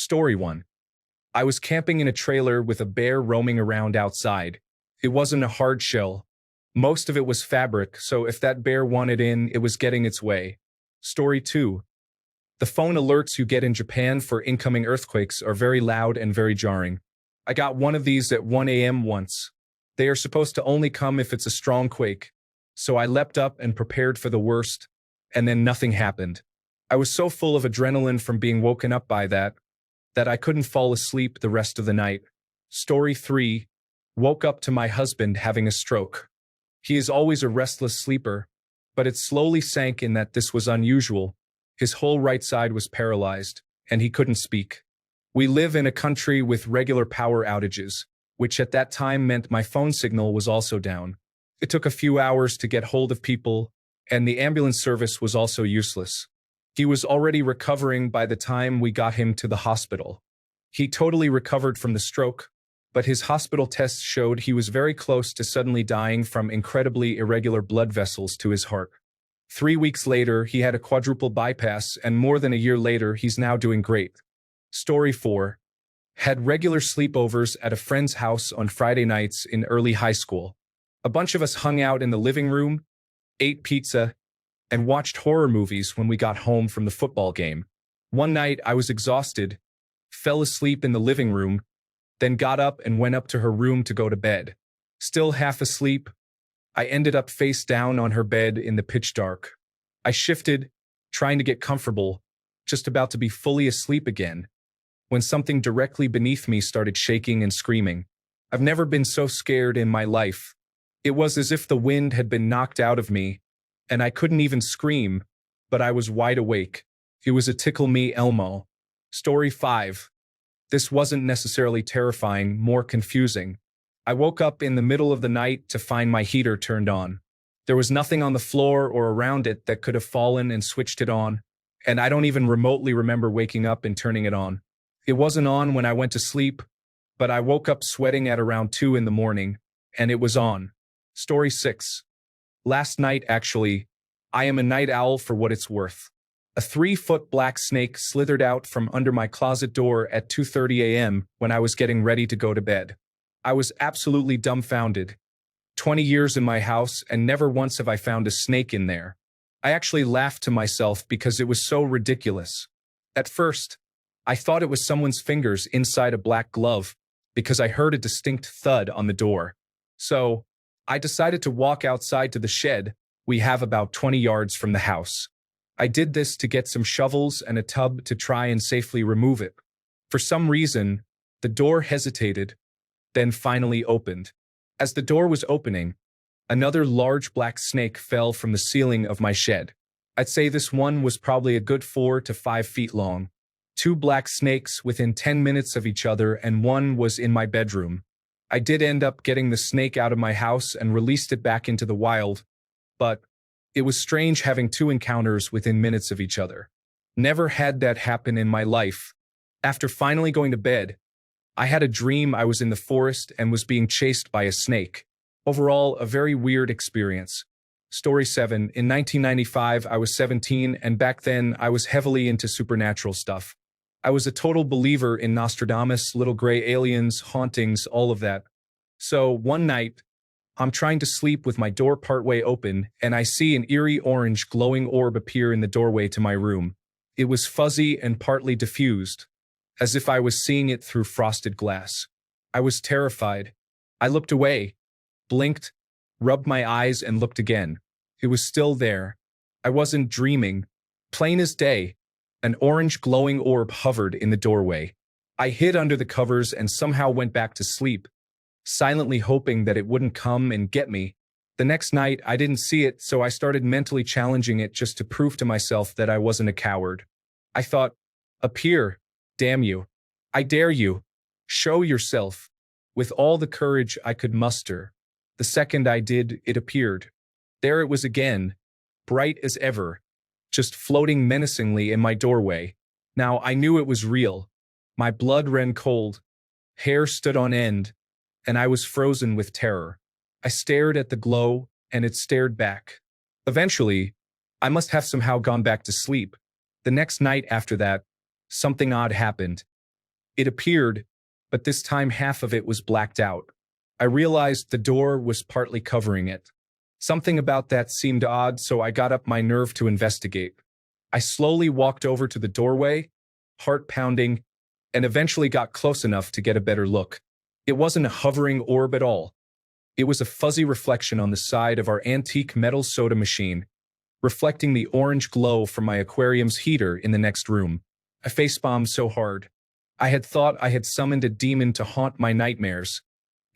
Story 1. I was camping in a trailer with a bear roaming around outside. It wasn't a hard shell. Most of it was fabric, so if that bear wanted in, it was getting its way. Story 2. The phone alerts you get in Japan for incoming earthquakes are very loud and very jarring. I got one of these at 1 a.m. once. They are supposed to only come if it's a strong quake. So I leapt up and prepared for the worst, and then nothing happened. I was so full of adrenaline from being woken up by that I couldn't fall asleep the rest of the night. Story 3. Woke up to my husband having a stroke. He is always a restless sleeper, but it slowly sank in that this was unusual. His whole right side was paralyzed, and he couldn't speak. We live in a country with regular power outages, which at that time meant my phone signal was also down. It took a few hours to get hold of people, and the ambulance service was also useless. He was already recovering by the time we got him to the hospital. He totally recovered from the stroke, but his hospital tests showed he was very close to suddenly dying from incredibly irregular blood vessels to his heart. 3 weeks later, he had a quadruple bypass, and more than a year later, he's now doing great. Story 4. Had regular sleepovers at a friend's house on Friday nights in early high school. A bunch of us hung out in the living room, ate pizza, and watched horror movies when we got home from the football game. One night, I was exhausted, fell asleep in the living room, then got up and went up to her room to go to bed. Still half asleep, I ended up face down on her bed in the pitch dark. I shifted, trying to get comfortable, just about to be fully asleep again, when something directly beneath me started shaking and screaming. I've never been so scared in my life. It was as if the wind had been knocked out of me, and I couldn't even scream, but I was wide awake. It was a tickle me Elmo. Story 5. This wasn't necessarily terrifying, more confusing. I woke up in the middle of the night to find my heater turned on. There was nothing on the floor or around it that could have fallen and switched it on, and I don't even remotely remember waking up and turning it on. It wasn't on when I went to sleep, but I woke up sweating at around 2 in the morning, and it was on. Story 6. Last night, actually, I am a night owl for what it's worth. A 3-foot black snake slithered out from under my closet door at 2:30 a.m. when I was getting ready to go to bed. I was absolutely dumbfounded. 20 years in my house, and never once have I found a snake in there. I actually laughed to myself because it was so ridiculous. At first, I thought it was someone's fingers inside a black glove because I heard a distinct thud on the door. So, I decided to walk outside to the shed we have about 20 yards from the house. I did this to get some shovels and a tub to try and safely remove it. For some reason, the door hesitated, then finally opened. As the door was opening, another large black snake fell from the ceiling of my shed. I'd say this one was probably a good 4 to 5 feet long. 2 black snakes within 10 minutes of each other, and one was in my bedroom. I did end up getting the snake out of my house and released it back into the wild, but it was strange having 2 encounters within minutes of each other. Never had that happen in my life. After finally going to bed, I had a dream I was in the forest and was being chased by a snake. Overall, a very weird experience. Story 7. In 1995, I was 17, and back then, I was heavily into supernatural stuff. I was a total believer in Nostradamus, little gray aliens, hauntings, all of that. So, one night, I'm trying to sleep with my door partway open, and I see an eerie orange glowing orb appear in the doorway to my room. It was fuzzy and partly diffused, as if I was seeing it through frosted glass. I was terrified. I looked away, blinked, rubbed my eyes, and looked again. It was still there. I wasn't dreaming. Plain as day, an orange glowing orb hovered in the doorway. I hid under the covers and somehow went back to sleep, silently hoping that it wouldn't come and get me. The next night, I didn't see it, so I started mentally challenging it just to prove to myself that I wasn't a coward. I thought, appear, damn you. I dare you. Show yourself. With all the courage I could muster. The second I did, it appeared. There it was again, bright as ever, just floating menacingly in my doorway. Now I knew it was real. My blood ran cold, hair stood on end, and I was frozen with terror. I stared at the glow, and it stared back. Eventually, I must have somehow gone back to sleep. The next night after that, something odd happened. It appeared, but this time half of it was blacked out. I realized the door was partly covering it. Something about that seemed odd, so I got up my nerve to investigate. I slowly walked over to the doorway, heart pounding, and eventually got close enough to get a better look. It wasn't a hovering orb at all. It was a fuzzy reflection on the side of our antique metal soda machine, reflecting the orange glow from my aquarium's heater in the next room. I facepalmed so hard. I had thought I had summoned a demon to haunt my nightmares,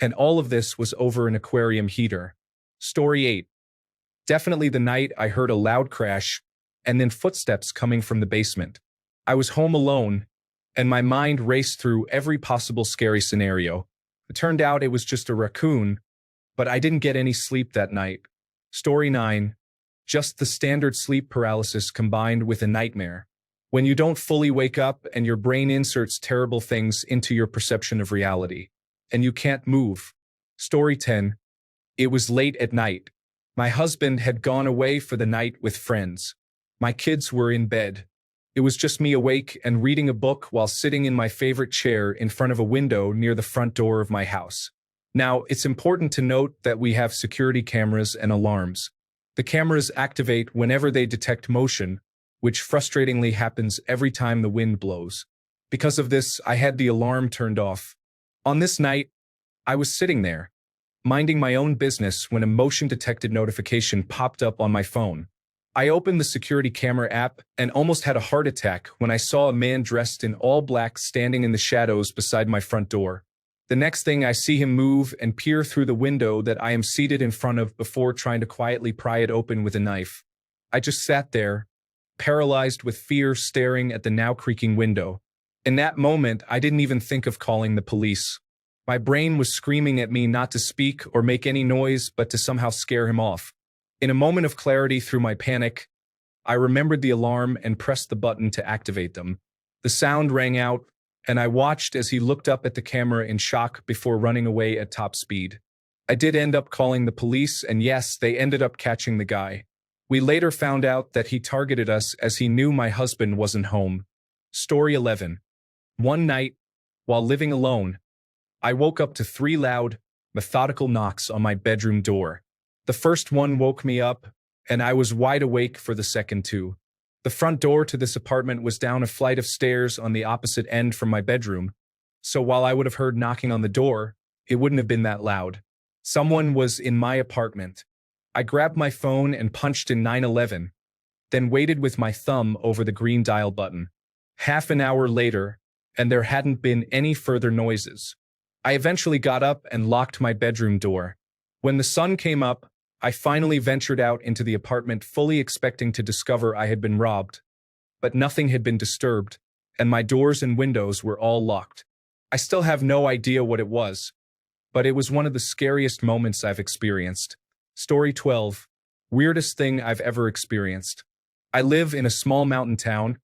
and all of this was over an aquarium heater. Story 8. Definitely the night I heard a loud crash, and then footsteps coming from the basement. I was home alone, and my mind raced through every possible scary scenario. It turned out it was just a raccoon, but I didn't get any sleep that night. Story 9. Just the standard sleep paralysis combined with a nightmare. When you don't fully wake up and your brain inserts terrible things into your perception of reality, and you can't move. Story 10. It was late at night. My husband had gone away for the night with friends. My kids were in bed. It was just me awake and reading a book while sitting in my favorite chair in front of a window near the front door of my house. Now, it's important to note that we have security cameras and alarms. The cameras activate whenever they detect motion, which frustratingly happens every time the wind blows. Because of this, I had the alarm turned off. On this night, I was sitting there, minding my own business when a motion-detected notification popped up on my phone. I opened the security camera app and almost had a heart attack when I saw a man dressed in all black standing in the shadows beside my front door. The next thing I see him move and peer through the window that I am seated in front of before trying to quietly pry it open with a knife. I just sat there, paralyzed with fear, staring at the now creaking window. In that moment, I didn't even think of calling the police. My brain was screaming at me not to speak or make any noise, but to somehow scare him off. In a moment of clarity through my panic, I remembered the alarm and pressed the button to activate them. The sound rang out, and I watched as he looked up at the camera in shock before running away at top speed. I did end up calling the police, and yes, they ended up catching the guy. We later found out that he targeted us as he knew my husband wasn't home. Story 11. One night, while living alone, I woke up to 3 loud, methodical knocks on my bedroom door. The first one woke me up, and I was wide awake for the second two. The front door to this apartment was down a flight of stairs on the opposite end from my bedroom, so while I would have heard knocking on the door, it wouldn't have been that loud. Someone was in my apartment. I grabbed my phone and punched in 911, then waited with my thumb over the green dial button. Half an hour later, and there hadn't been any further noises. I eventually got up and locked my bedroom door. When the sun came up, I finally ventured out into the apartment fully expecting to discover I had been robbed. But nothing had been disturbed, and my doors and windows were all locked. I still have no idea what it was, but it was one of the scariest moments I've experienced. Story 12. Weirdest thing I've ever experienced. I live in a small mountain town,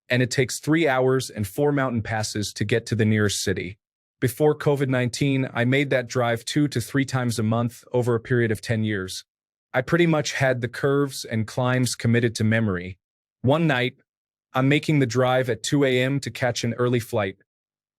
and it takes 3 hours and 4 mountain passes to get to the nearest city. Before COVID-19, I made that drive 2 to 3 times a month over a period of 10 years. I pretty much had the curves and climbs committed to memory. One night, I'm making the drive at 2 a.m. to catch an early flight,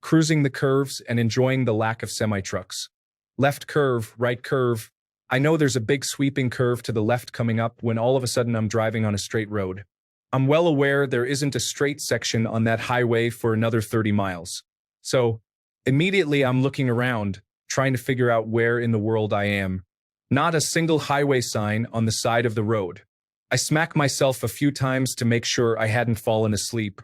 cruising the curves and enjoying the lack of semi-trucks. Left curve, right curve. I know there's a big sweeping curve to the left coming up when all of a sudden I'm driving on a straight road. I'm well aware there isn't a straight section on that highway for another 30 miles. So, immediately I'm looking around, trying to figure out where in the world I am. Not a single highway sign on the side of the road. I smack myself a few times to make sure I hadn't fallen asleep.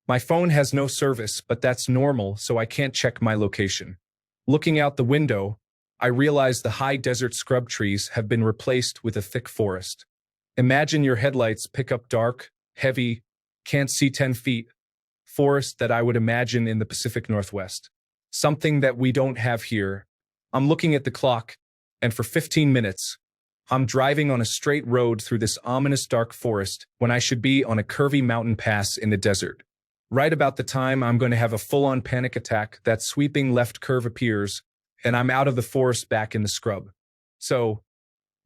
My phone has no service, but that's normal, so I can't check my location. Looking out the window, I realize the high desert scrub trees have been replaced with a thick forest. Imagine your headlights pick up dark, heavy, can't see 10 feet, forest that I would imagine in the Pacific Northwest. Something that we don't have here. I'm looking at the clock, and for 15 minutes, I'm driving on a straight road through this ominous dark forest when I should be on a curvy mountain pass in the desert. Right about the time I'm going to have a full-on panic attack, that sweeping left curve appears, and I'm out of the forest back in the scrub. So,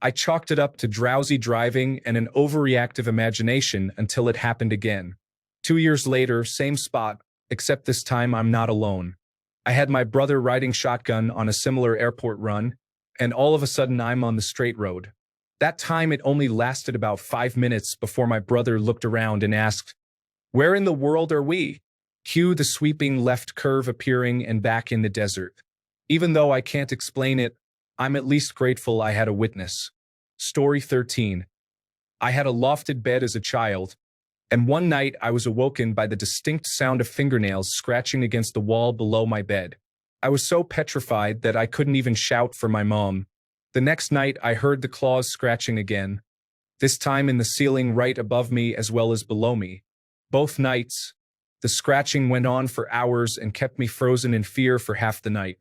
I chalked it up to drowsy driving and an overreactive imagination until it happened again. 2 years later, same spot, except this time I'm not alone. I had my brother riding shotgun on a similar airport run, and all of a sudden I'm on the straight road. That time it only lasted about 5 minutes before my brother looked around and asked, "Where in the world are we?" Cue the sweeping left curve appearing and back in the desert. Even though I can't explain it, I'm at least grateful I had a witness. Story 13. I had a lofted bed as a child, and one night I was awoken by the distinct sound of fingernails scratching against the wall below my bed. I was so petrified that I couldn't even shout for my mom. The next night I heard the claws scratching again, this time in the ceiling right above me as well as below me. Both nights, the scratching went on for hours and kept me frozen in fear for half the night.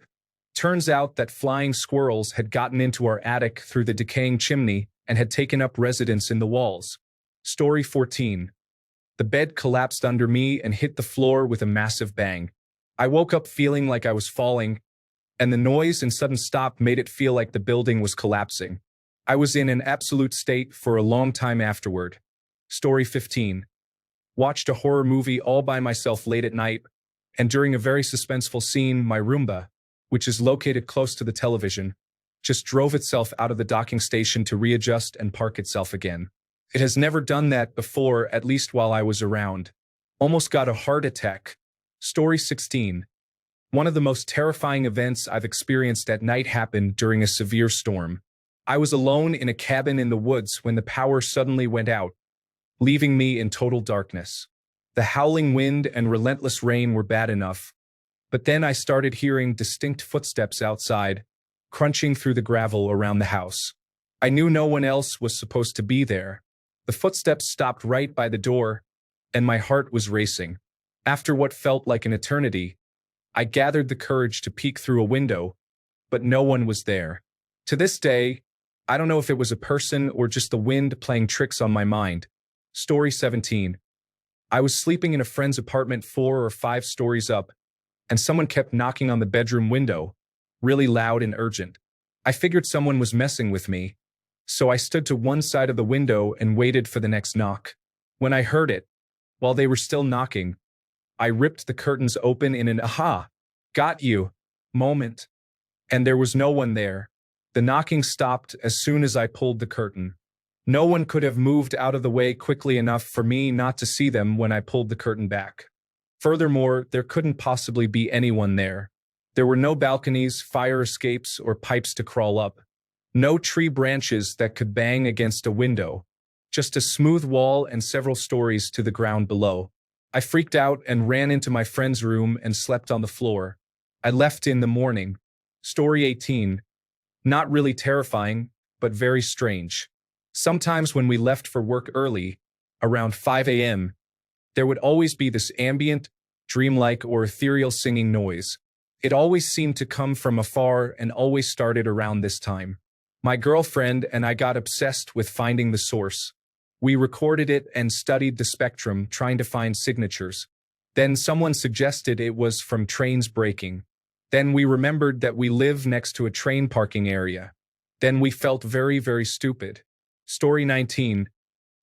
Turns out that flying squirrels had gotten into our attic through the decaying chimney and had taken up residence in the walls. Story 14. The bed collapsed under me and hit the floor with a massive bang. I woke up feeling like I was falling, and the noise and sudden stop made it feel like the building was collapsing. I was in an absolute state for a long time afterward. Story 15. Watched a horror movie all by myself late at night, and during a very suspenseful scene, my Roomba, which is located close to the television, just drove itself out of the docking station to readjust and park itself again. It has never done that before, at least while I was around. Almost got a heart attack. Story 16. One of the most terrifying events I've experienced at night happened during a severe storm. I was alone in a cabin in the woods when the power suddenly went out, leaving me in total darkness. The howling wind and relentless rain were bad enough, but then I started hearing distinct footsteps outside, crunching through the gravel around the house. I knew no one else was supposed to be there. The footsteps stopped right by the door, and my heart was racing. After what felt like an eternity, I gathered the courage to peek through a window, but no one was there. To this day, I don't know if it was a person or just the wind playing tricks on my mind. Story 17. I was sleeping in a friend's apartment 4 or 5 stories up, and someone kept knocking on the bedroom window, really loud and urgent. I figured someone was messing with me, so I stood to one side of the window and waited for the next knock. When I heard it, while they were still knocking, I ripped the curtains open in an "aha, got you" moment, and there was no one there. The knocking stopped as soon as I pulled the curtain. No one could have moved out of the way quickly enough for me not to see them when I pulled the curtain back. Furthermore, there couldn't possibly be anyone there. There were no balconies, fire escapes, or pipes to crawl up. No tree branches that could bang against a window. Just a smooth wall and several stories to the ground below. I freaked out and ran into my friend's room and slept on the floor. I left in the morning. Story 18. Not really terrifying, but very strange. Sometimes when we left for work early, around 5 a.m., there would always be this ambient, dreamlike or ethereal singing noise. It always seemed to come from afar and always started around this time. My girlfriend and I got obsessed with finding the source. We recorded it and studied the spectrum, trying to find signatures. Then someone suggested it was from trains braking. Then we remembered that we live next to a train parking area. Then we felt very, very stupid. Story 19.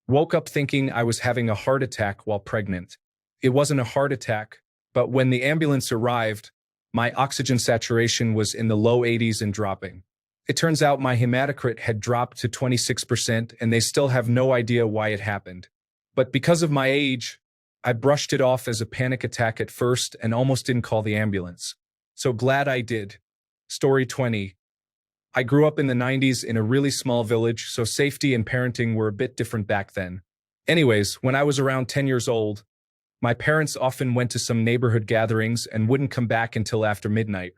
Woke up thinking I was having a heart attack while pregnant. It wasn't a heart attack, but when the ambulance arrived, my oxygen saturation was in the low 80s and dropping. It turns out my hematocrit had dropped to 26% and they still have no idea why it happened. But because of my age, I brushed it off as a panic attack at first and almost didn't call the ambulance. So glad I did. Story 20. I grew up in the 90s in a really small village, so safety and parenting were a bit different back then. Anyways, when I was around 10 years old, my parents often went to some neighborhood gatherings and wouldn't come back until after midnight.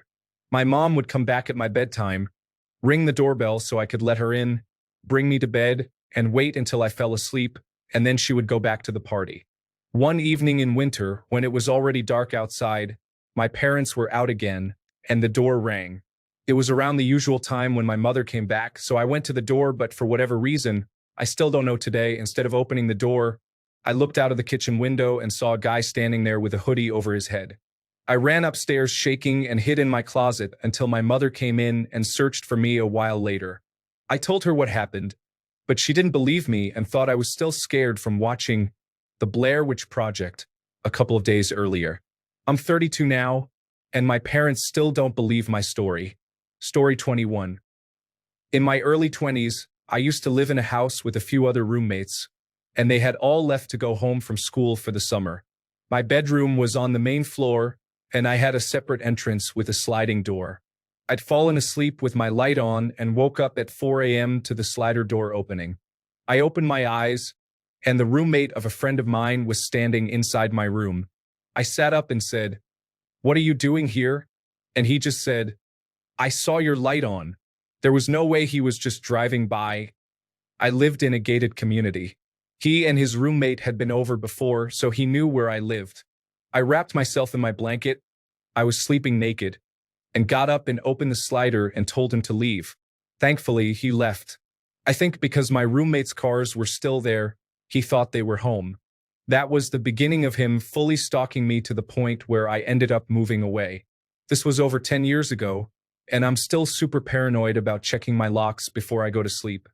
My mom would come back at my bedtime, ring the doorbell so I could let her in, bring me to bed, and wait until I fell asleep, and then she would go back to the party. One evening in winter, when it was already dark outside, my parents were out again, and the door rang. It was around the usual time when my mother came back, so I went to the door, but for whatever reason, I still don't know today, instead of opening the door, I looked out of the kitchen window and saw a guy standing there with a hoodie over his head. I ran upstairs shaking and hid in my closet until my mother came in and searched for me a while later. I told her what happened, but she didn't believe me and thought I was still scared from watching The Blair Witch Project a couple of days earlier. I'm 32 now, and my parents still don't believe my story. Story 21. In my early 20s, I used to live in a house with a few other roommates, and they had all left to go home from school for the summer. My bedroom was on the main floor, and I had a separate entrance with a sliding door. I'd fallen asleep with my light on and woke up at 4 a.m. to the slider door opening. I opened my eyes, and the roommate of a friend of mine was standing inside my room. I sat up and said, "What are you doing here?" And he just said, "I saw your light on." There was no way he was just driving by. I lived in a gated community. He and his roommate had been over before, so he knew where I lived. I wrapped myself in my blanket. I was sleeping naked, and got up and opened the slider and told him to leave. Thankfully, he left. I think because my roommate's cars were still there, he thought they were home. That was the beginning of him fully stalking me to the point where I ended up moving away. This was over 10 years ago, and I'm still super paranoid about checking my locks before I go to sleep.